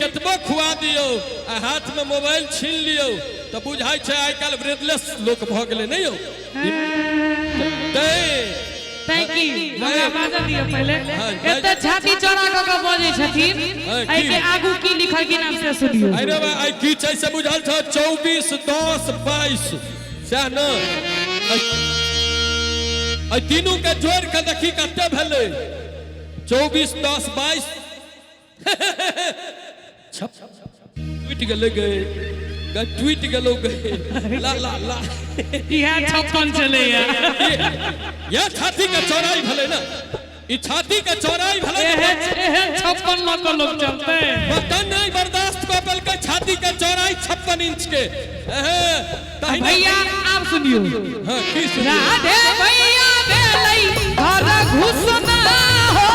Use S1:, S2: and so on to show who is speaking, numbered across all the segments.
S1: केतबो खुआ दियो आ हाथ में मोबाइल छीन लियो तो बुझाई छे आइ काल ब्रेथलेस लोक भ गेले नहीं हो
S2: ताकि हमरा बाजा दियो पहले एते छाती चढ़ा क के बजे छथिन आई के आगू की लिखल की नाम से सुनियो
S1: अरे बा आई की छै से बुझल छ 24 10 22 सह न आई तीनों के जोड़ के देखी कते भेले 24 10 22 ट्वीट गले गए ट्वीट गलो गए ला ला ला
S2: यह 56 चले
S1: यह छाती का चौड़ाई भले ना ई छाती का चौड़ाई भले
S2: 56 लोग चलते
S1: बटन नहीं बर्दाश्त को पल के छाती का चौड़ाई 56 इंच के
S2: भैया आप सुनियो
S1: हां की सुनियो
S2: राधे भैया बेलई घर घुसना हो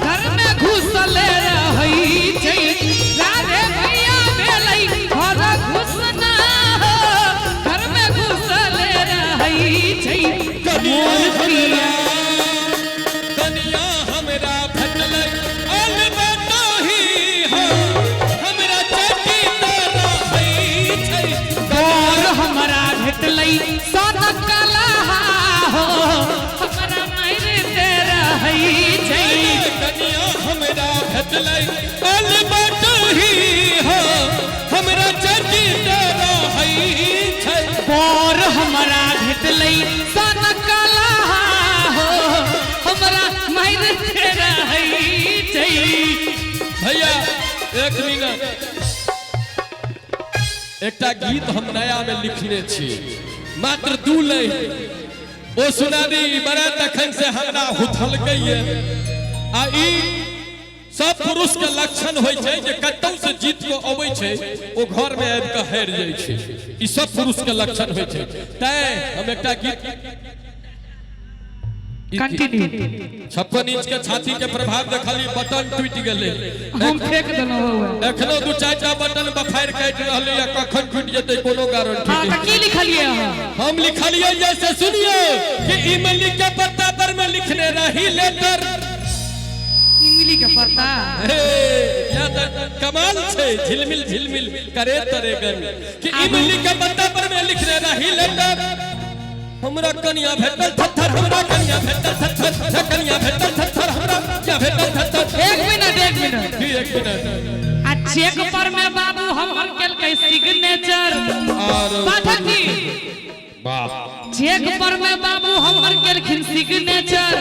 S2: घर में घुसले रही छै राधे भैया बेलई घर घुसना हो घर में घुसले रही छै
S1: कनिया हमरा भेटले अल बताही हो हमरा चकी तरह है छै
S2: और हमरा भेटले सोना काला हो हमरा मायरे दे रही छै
S1: कनिया हमरा भेटले अल बताही हो हमरा चकी तरह है छै
S2: और हमरा भेटले सोना काला हो हमरा मायरे दे रही छै
S1: भैया एक मिनट एकटा गीत हम नया में लिखने छी मात्र 2 लाइन ओ सुनानी बड़ा तखन से हमरा हुथल गई आ ई सब पुरुष के लक्षण होय छै जे कतौ से जीत को अबै छै ओ घर में आबि के हार जाय छै ई सब पुरुष के लक्षण होय छै तै हम एकटा गीत
S2: कंटिन्यू
S1: 56 इंच के छाती के प्रभाव देखली बटन टूट गेले
S2: हम फेंक देलो हुआ
S1: एखनो 2-4 बटन बफायर काट रहले या कखन टूट जेतै कोनो गारंटी
S2: हां त की लिखलिए
S1: हम लिखलिए जैसे सुनिए कि इमली के पत्ता पर मैं लिखने रही लेटर
S2: इमली के पत्ता
S1: या त कमाल छै झिलमिल करे तरेगन कि इमली के पत्ता पर मैं लिखने रही लेटर हमरा कनिया भेटल थथर हमरा कनिया भेटल थथर कनिया भेटल थथर हमरा क्या भेटल थथर
S2: एक मिनट
S1: की एक मिनट
S2: आ चेक पर में बाबू हमर केल के सिग्नेचर
S1: और
S2: पाठक जी
S1: बाप
S2: चेक पर में बाबू हमर केल खिन सिग्नेचर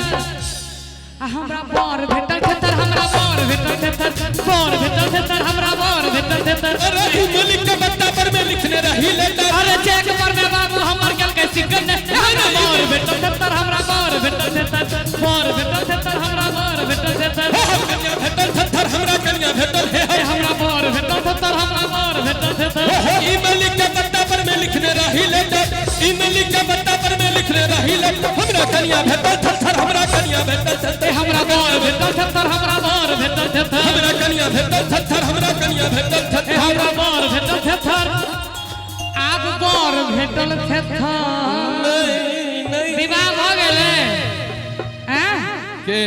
S2: आ हमरा बर भेटल थथर हमरा बर भेटल थथर बर भेटल थथर हमरा बर भेटल थथर
S1: अरे इमली के पत्ता पर मैं लिखने रही लेटर
S2: अरे चेक पर में बाबू हमर केल के सिग्नेचर हमरा बर भेटल थथर हमरा बर भेटल थथर बर भेटल थथर हमरा बर भेटल थथर
S1: कनिया भेटल थथर हमरा कनिया भेटल हे
S2: हमरा बर भेटल थथर हमरा बर भेटल थथर
S1: इमली के पत्ता पर मैं लिखने रही लेटर इमली के पत्ता पर मैं लिखने रही लेटर हमरा कनिया भेटल थथर हमरा कनिया भेटल थथर
S2: हमरा बर भेटल थथर हमरा बर भेटल थथर
S1: हमरा कनिया भेटल थथर हमरा कनिया भेटल थथर
S2: हमरा बर भेटल थथर आब बर भेटल थथर
S1: नहीं
S2: विवाह भ गेलै हैं
S1: के